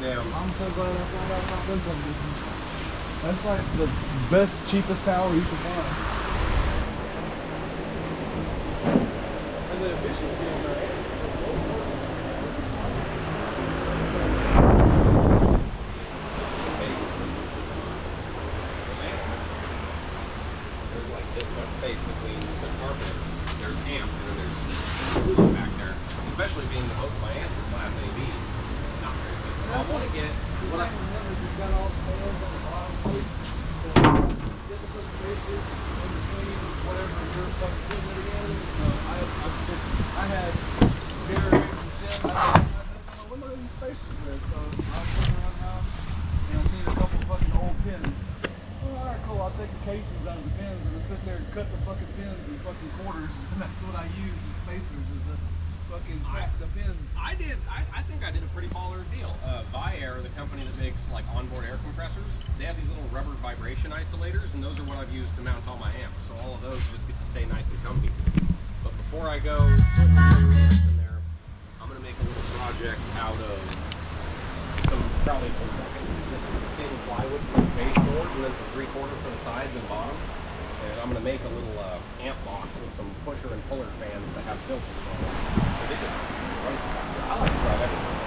Yeah. I'm so glad I found out about them some business. That's like the best, cheapest power you can find. And the efficiency in there. There's like this much space between the carpet. There's amp and then there's seats back there. Especially being the both of my amps are Class AB. Not very good. So I want to get what I got all the tails on the bottom plate. Get the spaces in between whatever you're fucking putting it in. I had bearings and shit. I don't know what are these spaces with. So I was looking around the house and I seen a couple fucking old pins. Oh, alright, cool. I'll take the casings out of the pins and I sit there and cut the fucking pins in fucking quarters. And that's what I use as spacers, is the fucking crack the pins. I think I did a pretty baller deal. Viair, the company that makes like onboard air compressors, they have these little rubber vibration isolators, and those are what I've used to mount all my amps. So all of those just get to stay nice and comfy. But before I go put my amps in there, I'm gonna make a little project out of probably some this thin plywood for the baseboard, and then some 3/4 for the sides and bottom. And I'm gonna make a little amp box with some pusher and puller fans that have filters on them. Because it just runs stuff. I like to drive everything.